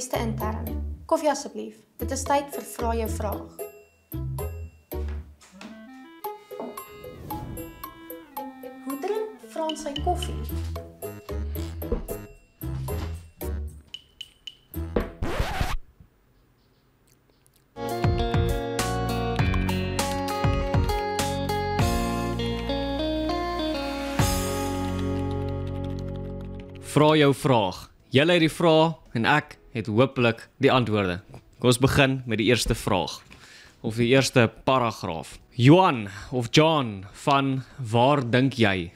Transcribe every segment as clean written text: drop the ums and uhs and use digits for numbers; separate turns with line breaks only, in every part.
Beste intern, koffie asseblief. Dit is tyd vir Vra jou vraag. Hoe drink Frans sy koffie?
Vra jou vraag. Julle het die vraag en ek het hopelik die antwoorde. Kom ons begin met die eerste vraag. Of die eerste paragraaf. Johan of John van waar dink jy?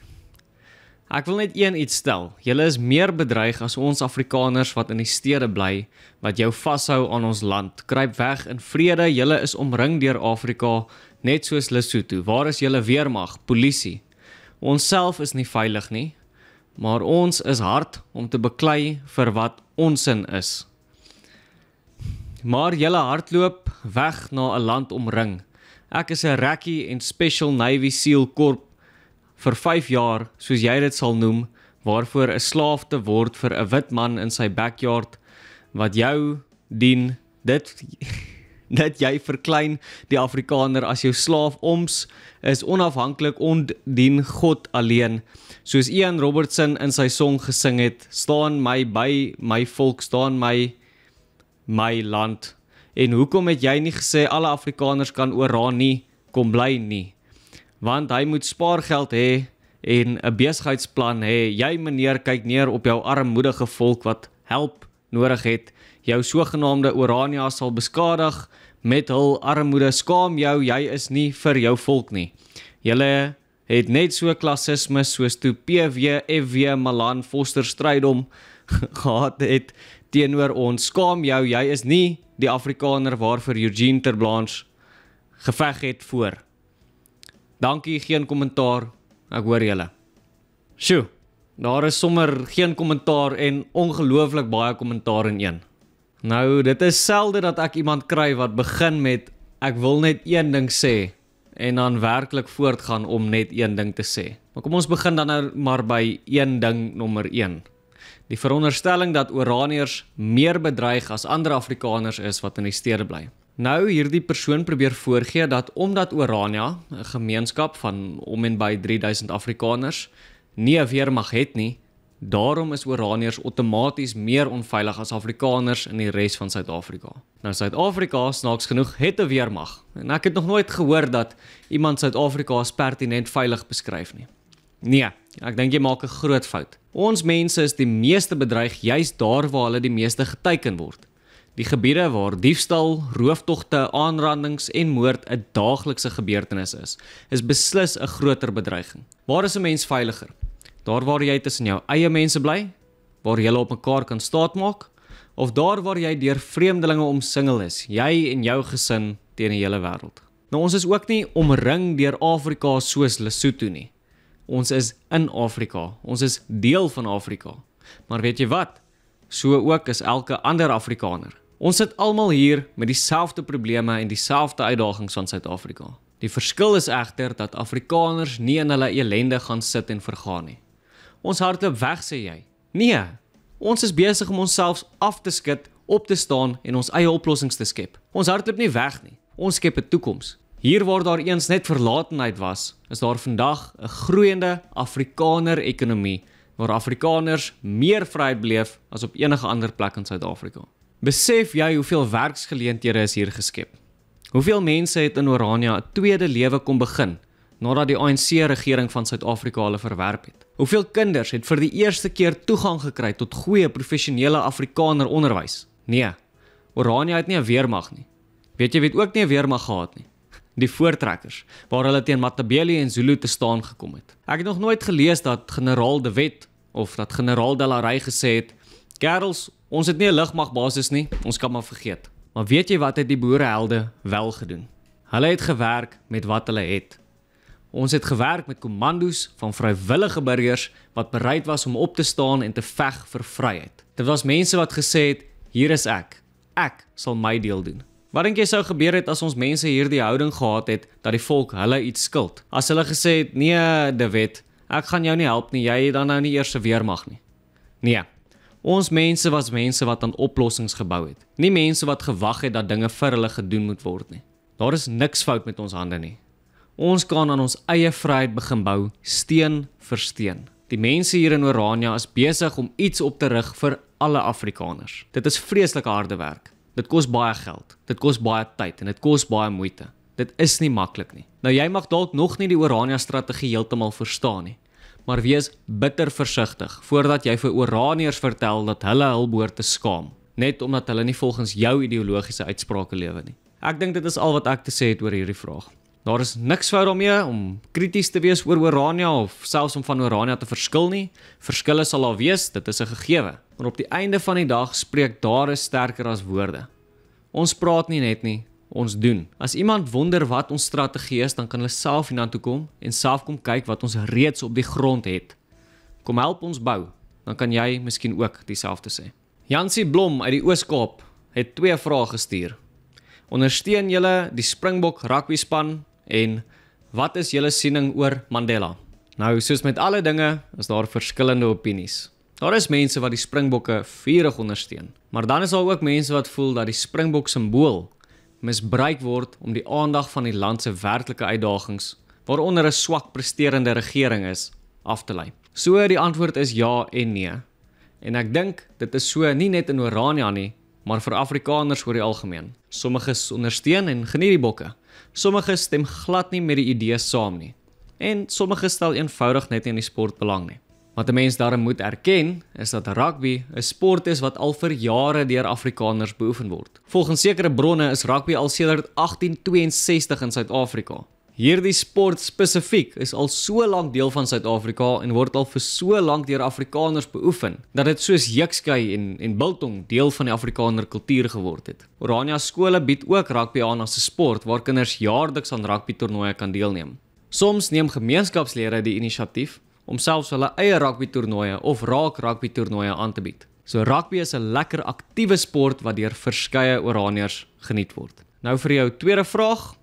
Ek wil net iets stel. Julle is meer bedreig as ons Afrikaners wat in die stede bly, wat jou vashou aan ons land. Kruip weg in vrede, julle is omring deur Afrika, net soos Lesotho. Waar is julle weermag, polisie? Ons self is nie veilig nie. Maar ons is hard om te beklei vir wat onsin is. Maar julle hardloop weg na 'n land omring. Ek is 'n Rekkie en Special Navy SEAL Korp vir 5 jaar, soos jy dit sal noem, waarvoor 'n slaaf te word vir 'n wit man in sy backyard, wat jou dien, dit jy verklein die Afrikaner as jou slaaf ons is onafhanklik ondien God alleen. Soos Ian Robertson in sy song gesing het, staan my by my volk, staan my land. En hoekom het jy nie gesê alle Afrikaners kan ooraan nie, kom bly nie? Want hy moet spaargeld hê en 'n besigheidsplan hê. Jy meneer kyk neer op jou armoedige volk wat help nodig het. Jou sogenaamde Orania sal beskadig met hul armoede. Skaam jou, jy is nie vir jou volk nie. Julle het net so klassisme soos toe PW, FW, Malan, Foster Strydom gehad het teenoor ons. Skaam jou, jy is nie die Afrikaner waarvoor Eugene Ter Blanche geveg het voor. Dankie, geen kommentaar, ek hoor julle. Sjoe, daar is sommer geen kommentaar en ongelooflik baie kommentaar in een. Nou, dit is selde dat ek iemand kry wat begin met, ek wil net een ding sê, en dan werklik voortgaan om net een ding te sê. Maar kom ons begin dan nou maar by een ding nommer 1. Die veronderstelling dat Oraniërs meer bedreig as ander Afrikaners is wat in die stede bly. Nou, hierdie persoon probeer voorgee dat omdat Orania, 'n gemeenskap van om en by 3000 Afrikaners, nie 'n weermag het nie, daarom is Oraniërs outomaties meer onveilig as Afrikaners in die res van Suid-Afrika. Nou, Suid-Afrika, snaaks genoeg, het 'n weermag. En ek het nog nooit gehoor dat iemand Suid-Afrika as pertinent veilig beskryf nie. Nee, ek dink jy maak 'n groot fout. Ons mense is die meeste bedreig juist daar waar hulle die meeste geteiken word. Die gebiede waar diefstal, rooftogte, aanrandings en moord 'n daaglikse gebeurtenis is beslis 'n groter bedreiging. Waar is 'n mens veiliger? Daar waar jy tussen jou eie mense bly, waar jy op mekaar kan staatmaak, of daar waar jy deur vreemdelinge omsingel is, jy en jou gesin teen die hele wêreld. Nou, ons is ook nie omring deur Afrika soos Lesotho nie. Ons is in Afrika, ons is deel van Afrika. Maar weet jy wat? So ook is elke ander Afrikaner. Ons sit almal hier met dieselfde probleme en dieselfde uitdagings van Suid-Afrika. Die verskil is egter dat Afrikaners nie in hulle ellende gaan sit en vergaan nie. Ons hardloop weg, sê jy. Nee, ons is besig om onsself af te skud, op te staan en ons eie oplossings te skep. Ons hardloop nie weg nie, ons skep 'n toekoms. Hier waar daar eens net verlatenheid was, is daar vandag 'n groeiende Afrikaner-ekonomie, waar Afrikaners meer vryheid beleef as op enige ander plek in Suid-Afrika. Besef jy hoeveel werksgeleenthede is hier geskep? Hoeveel mense het in Orania 'n tweede lewe kom begin, nadat die ANC-regering van Suid-Afrika hulle verwerp het? Hoeveel kinders het vir die eerste keer toegang gekry tot goeie professionele Afrikaner onderwys? Nee, Orania het nie 'n weermag nie. Weet jy wie het ook nie 'n weermag gehad nie? Die voortrekkers, waar hulle teen Matabele en Zulu te staan gekom het. Ek het nog nooit gelees dat generaal De Wet of dat generaal Delarey gesê het, kerels, ons het nie 'n lugmagbasis nie, ons kan maar vergeet. Maar weet jy wat het die boerehelde wel gedoen? Hulle het gewerk met wat hulle het. Ons het gewerk met kommandos van vrywillige burgers wat bereid was om op te staan en te veg vir vryheid. Dit was mense wat gesê het, hier is ek sal my deel doen. Wat dink jy sou gebeur het as ons mense hierdie houding gehad het, dat die volk hulle iets skuld? As hulle gesê het, nee De Wet, ek gaan jou nie help nie, jy het dan nou nie eers 'n weermag nie. Nee, Ons mense was mense wat aan oplossings gebou het, nie mense wat gewag het dat dinge vir hulle gedoen moet word nie. Daar is niks fout met ons hande nie. Ons kan aan ons eie vryheid begin bou, steen vir steen. Die mense hier in Orania is besig om iets op te rig vir alle Afrikaners. Dit is vreeslike harde werk. Dit kos baie geld, dit kos baie tyd en dit kos baie moeite. Dit is nie maklik nie. Nou jy mag dalk nog nie die Orania strategie heeltemal verstaan nie, maar wees bitter versigtig voordat jy vir Oraniërs vertel dat hulle hul behoort te skaam, net omdat hulle nie volgens jou ideologiese uitsprake lewe nie. Ek dink dit is al wat ek te sê het oor hierdie vraag. Daar is niks fout daarmee om krities te wees oor Orania of selfs om van Orania te verskil nie. Verskille sal daar wees, dit is 'n gegewe. Maar op die einde van die dag spreek dade sterker as woorde. Ons praat nie net nie, ons doen. As iemand wonder wat ons strategie is, dan kan hulle self hiernatoe kom en self kom kyk wat ons reeds op die grond het. Kom help ons bou, dan kan jy miskien ook dieselfde sê. Jansie Blom uit die Oos-Kaap het 2 vrae gestuur. Ondersteun julle die Springbok rugby span en wat is julle siening oor Mandela? Nou, soos met alle dinge, is daar verskillende opinies. Daar is mense wat die Springbokke vurig ondersteun, maar dan is daar ook mense wat voel dat die Springbok simbool misbruik word om die aandag van die land se werklike uitdagings, waaronder 'n swak presterende regering is, af te lei. So die antwoord is ja en nee. En ek dink dit is so nie net in Orania nie, maar vir Afrikaners oor die algemeen. Sommiges ondersteun en geniet die bokke. Sommiges stem glad nie met die idee saam nie. En sommiges stel eenvoudig net nie in die sport belang nie. Wat 'n mens daarom moet erken, is dat rugby 'n sport is wat al vir jare deur Afrikaners beoefen word. Volgens sekere bronne is rugby al sedert 1862 in Suid-Afrika. Hierdie sport spesifiek is al so lank deel van Suid-Afrika en word al vir so lank deur Afrikaners beoefen, dat dit soos jukskei en biltong deel van die Afrikaner kultuur geword het. Orania skole bied ook rugby aan as 'n sport waar kinders jaarliks aan rugby toernooie kan deelneem. Soms neem gemeenskapslede die inisiatief om selfs hulle eie rugby toernooie of raak rugby toernooie aan te bied. So rugby is 'n lekker aktiewe sport wat deur verskeie Oraniërs geniet word. Nou vir jou tweede vraag.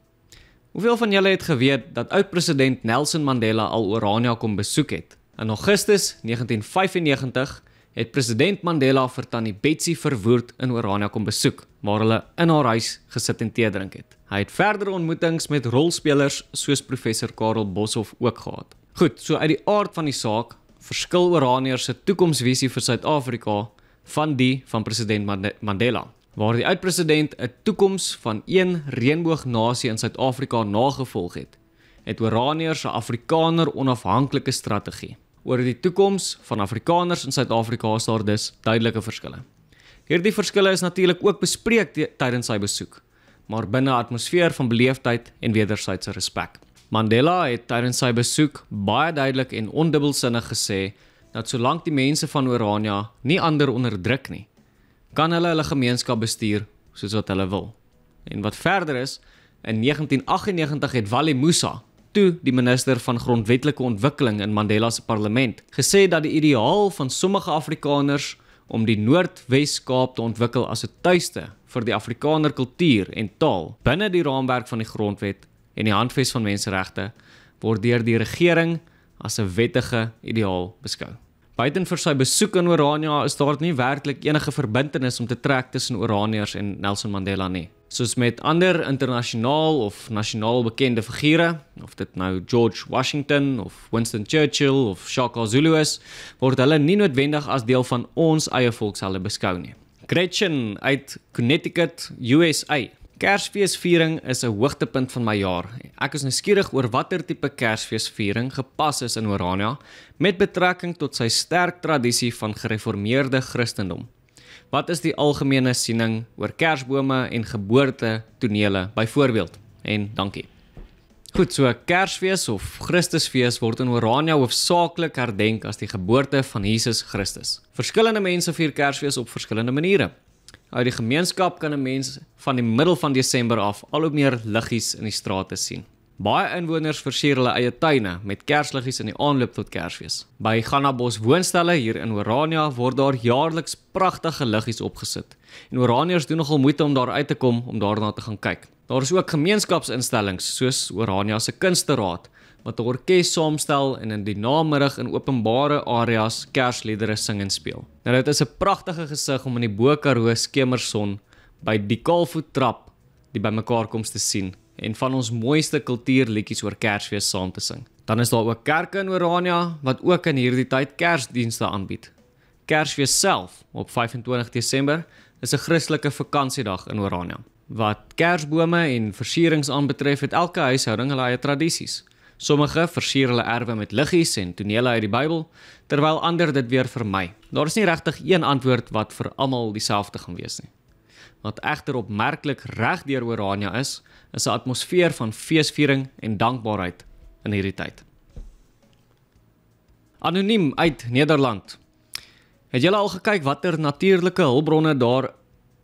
Hoeveel van julle het geweet dat oud-president Nelson Mandela al Orania kom besoek het? In Augustus 1995 het president Mandela vir tannie Betsy Verwoerd in Orania kom besoek, waar hulle in haar huis gesit en tee drink het. Hy het verdere ontmoetings met rolspelers soos professor Karel Boshoff ook gehad. Goed, so uit die aard van die saak, verskil Oraniërs se toekomsvisie vir Suid-Afrika van die van president Mandela. Waar die oud-president 'n toekoms van een reënboognasie in Suid-Afrika nagevolg het Oraniërs 'n Afrikaner onafhanklike strategie. Oor die toekoms van Afrikaners in Suid-Afrika is daar dus duidelike verskille. Hierdie verskille is natuurlik ook bespreek tydens sy besoek, maar binne 'n atmosfeer van beleefdheid en wederwysige respek. Mandela het tydens sy besoek baie duidelik en ondubbelsinnig gesê dat solank die mense van Orania nie ander onderdruk nie, kan hulle gemeenskap bestuur soos wat hulle wil. En wat verder is, in 1998 het Wally Musa, toe die minister van grondwetlike ontwikkeling in Mandela se parlement, gesê dat die ideaal van sommige Afrikaners om die Noord-Wes-Kaap te ontwikkel as 'n tuiste vir die Afrikaner kultuur en taal binne die raamwerk van die grondwet en die handves van menseregte word deur die regering as 'n wettige ideaal beskou. Buiten vir sy besoek in Orania is daar nie werklik enige verbintenis om te trek tussen Oraniërs en Nelson Mandela nie. Soos met ander internasionaal of nasionaal bekende figure, of dit nou George Washington of Winston Churchill of Shaka Zulu is, word hulle nie noodwendig as deel van ons eie volkshelde beskou nie. Gretchen uit Connecticut, USA. Kersfeesviering is 'n hoogtepunt van my jaar. Ek is nuuskierig oor watter tipe Kersfeesviering gepas is in Orania met betrekking tot sy sterk tradisie van gereformeerde Christendom. Wat is die algemene siening oor Kersbome en geboorte tonele byvoorbeeld? En dankie. Goed, so Kersfees of Christusfees word in Orania hoofsaaklik herdenk as die geboorte van Jesus Christus. Verskillende mense vier Kersfees op verskillende maniere. Uit die gemeenskap kan 'n mens van die middel van Desember af al hoe meer liggies in die strate sien. Baie inwoners versier hulle eie tuine met kersliggies in die aanloop tot Kersfees. By Gannabos woonstelle hier in Orania word daar jaarliks pragtige liggies opgesit. En Oraniërs doen nogal moeite om daar uit te kom om daarna te gaan kyk. Daar is ook gemeenskapsinstellings soos Orania se Kunsteraad wat 'n orkes saamstel en in die namiddag in openbare areas Kersliedere sing en speel. Nou dit is 'n pragtige gesig om in die Bo-Karoo skemerson by die Kaalvoet trap die bymekaarkoms te sien en van ons mooiste kultuurliedjies oor Kersfees saam te sing. Dan is daar ook kerke in Orania wat ook in hierdie tyd Kersdienste aanbied. Kersfees self op 25 Desember is 'n Christelike vakansiedag in Orania. Wat kersbome en versierings aanbetref, het elke huishouding hulle eie tradisies. Sommige versier hulle erwe met liggies en tonele uit die Bybel, terwyl ander dit weer vermy. Daar is nie regtig een antwoord wat vir almal dieselfde gaan wees nie. Wat egter opmerklik reg deur Orania is 'n atmosfeer van feesviering en dankbaarheid in hierdie tyd. Anoniem uit Nederland. Het julle al gekyk watter natuurlike hulpbronne daar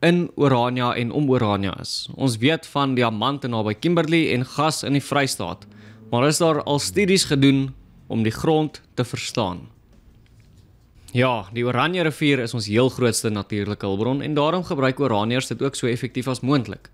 in Orania en om Orania is? Ons weet van diamante naby Kimberley en gas in die Vrystaat, maar is daar al studies gedoen om die grond te verstaan? Ja, die Oranje rivier is ons heel grootste natuurlike hulpbron en daarom gebruik Oraniërs dit ook so effektief as moontlik.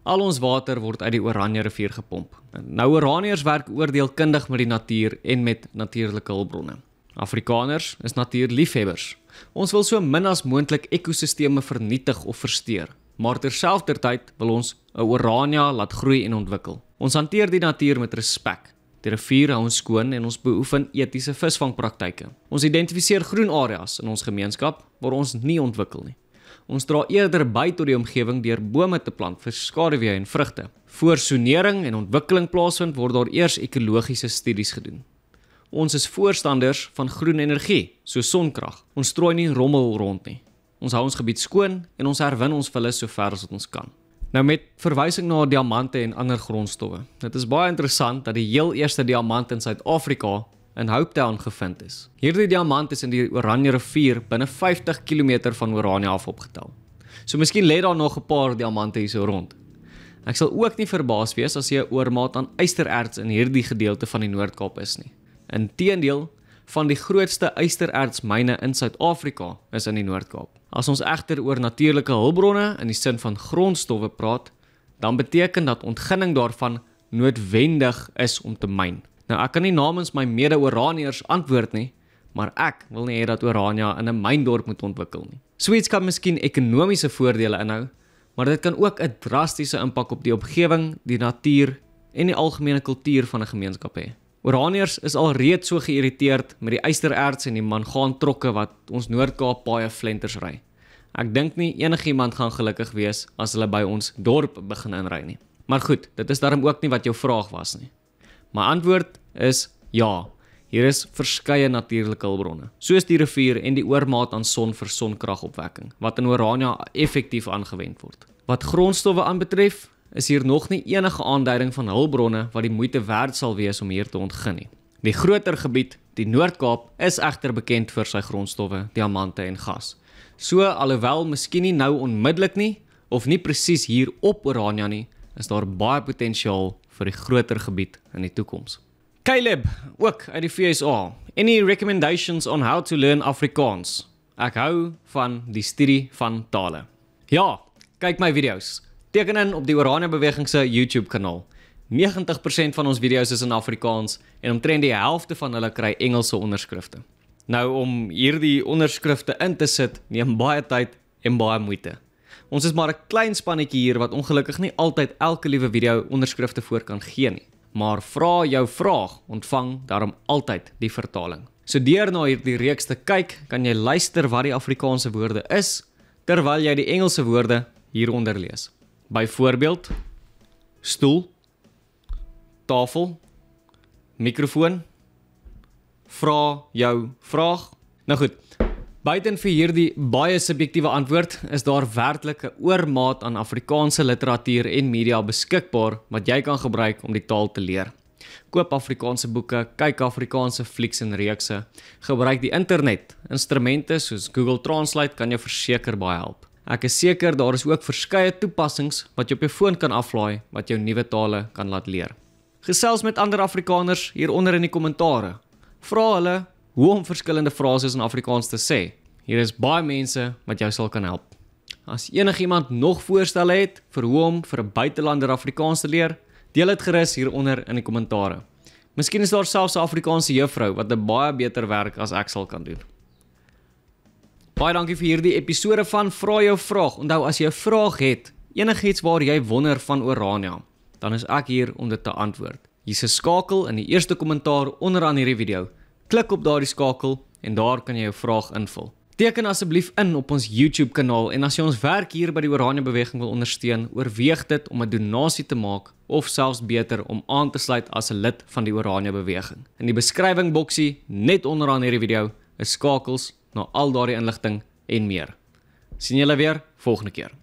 Al ons water word uit die Oranje rivier gepomp. Nou Oraniërs werk oordeelkundig met die natuur en met natuurlike hulpbronne. Afrikaners is natuurliefhebbers. Ons wil so min as moontlik ekosisteme vernietig of versteur, maar terselfdertyd wil ons 'n Orania laat groei en ontwikkel. Ons hanteer die natuur met respek. Die rivier hou ons skoon en ons beoefen etiese visvangpraktyke. Ons identifiseer groen areas in ons gemeenskap waar ons nie ontwikkel nie. Ons dra eerder by tot die omgewing deur bome te plant vir skaduwee en vrugte. Voor sonering en ontwikkeling plaasvind, word daar eers ekologiese studies gedoen. Ons is voorstanders van groen energie, so sonkrag. Ons strooi nie rommel rond nie. Ons hou ons gebied skoon en ons herwin ons vullis so ver as wat ons kan. Nou met verwysing na diamante en ander grondstowwe. Dit is baie interessant dat die heel eerste diamant in Suid-Afrika in Hopetown gevind is. Hierdie diamant is in die Oranje rivier binne 50 km van Orania af opgetel. So miskien lê daar nog 'n paar diamante hier so rond. Ek sal ook nie verbaas wees as jy 'n oormaat aan ystererts in hierdie gedeelte van die Noord-Kaap is nie. Inteendeel, van die grootste ysterertsmyne in Suid-Afrika is in die Noord-Kaap. As ons egter oor natuurlike hulpbronne in die sin van grondstowwe praat, dan beteken dat ontginning daarvan noodwendig is om te myn. Nou ek kan nie namens my mede-Oraniërs antwoord nie, maar ek wil nie hê dat Orania in 'n myndorp moet ontwikkel nie. Iets kan miskien ekonomiese voordele inhou, maar dit kan ook 'n drastiese impak op die omgewing, die natuur en die algemene kultuur van 'n gemeenskap hê. Oraniërs is al reeds so geïrriteerd met die ystererts en die mangaantrokke wat ons Noord-Kaap baie flenters ry. Ek dink nie enigiemand gaan gelukkig wees as hulle by ons dorp begin inry nie. Maar goed, dit is daarom ook nie wat jou vraag was nie. My antwoord is ja, hier is verskeie natuurlike hulpbronne, soos die rivier en die oormaat aan son vir sonkragopwekking, wat in Orania effektief aangewend word. Wat grondstowwe aanbetref, is hier nog nie enige aanduiding van hulpbronne wat die moeite werd sal wees om hier te ontgin nie. Die groter gebied, die Noord-Kaap, is egter bekend vir sy grondstowwe, diamante en gas. So, alhoewel miskien nie nou onmiddellik nie, of nie presies hier op Orania nie, is daar baie potensiaal vir die groter gebied in die toekoms. Caleb, ook uit die VSA. Any recommendations on how to learn Afrikaans? Ek hou van die studie van tale. Ja, kyk my video's. Teken in op die Orania Beweging se YouTube kanaal. 90% van ons video's is in Afrikaans en omtrent die helfte van hulle kry Engelse onderskrifte. Nou om hierdie onderskrifte in te sit, neem baie tyd en baie moeite. Ons is maar 'n klein spannetjie hier wat ongelukkig nie altyd elke liewe video onderskrifte voor kan gee nie. Maar vra jou vraag, ontvang daarom altyd die vertaling. So deur na hierdie reeks te kyk, kan jy luister wat die Afrikaanse woorde is, terwyl jy die Engelse woorde hieronder lees. Byvoorbeeld, stoel, tafel, mikrofoon, vra jou vraag. Nou goed, buiten vir hierdie baie subjektiewe antwoord is daar werklik 'n oormaat aan Afrikaanse literatuur en media beskikbaar wat jy kan gebruik om die taal te leer. Koop Afrikaanse boeke, kyk Afrikaanse flieks en reekse, gebruik die internet. Instrumente soos Google Translate kan jou verseker baie help. Ek is seker daar is ook verskeie toepassings wat jy op jou foon kan aflaai wat jou nuwe tale kan laat leer. Gesels met ander Afrikaners hieronder in die kommentare. Vra hulle hoe om verskillende frases in Afrikaans te sê. Hier is baie mense wat jou sal kan help. As enigiemand nog voorstelle het vir hoe om vir 'n buitelander Afrikaans te leer, deel dit gerus hieronder in die kommentare. Miskien is daar selfs 'n Afrikaanse juffrou wat 'n baie beter werk as ek sal kan doen. Baie dankie vir hierdie episode van Vra jou vraag. Onthou, as jy 'n vraag het, enigiets waar jy wonder van Orania, dan is ek hier om dit te antwoord. Hier's 'n skakel in die eerste kommentaar onderaan hierdie video. Klik op daardie skakel en daar kan jy jou vraag invul. Teken asseblief in op ons YouTube kanaal en as jy ons werk hier by die Orania beweging wil ondersteun, oorweeg dit om 'n donasie te maak of selfs beter om aan te sluit as 'n lid van die Orania beweging. In die beskrywing boksie net onderaan hierdie video is skakels na al daardie inligting en meer. Sien julle weer volgende keer.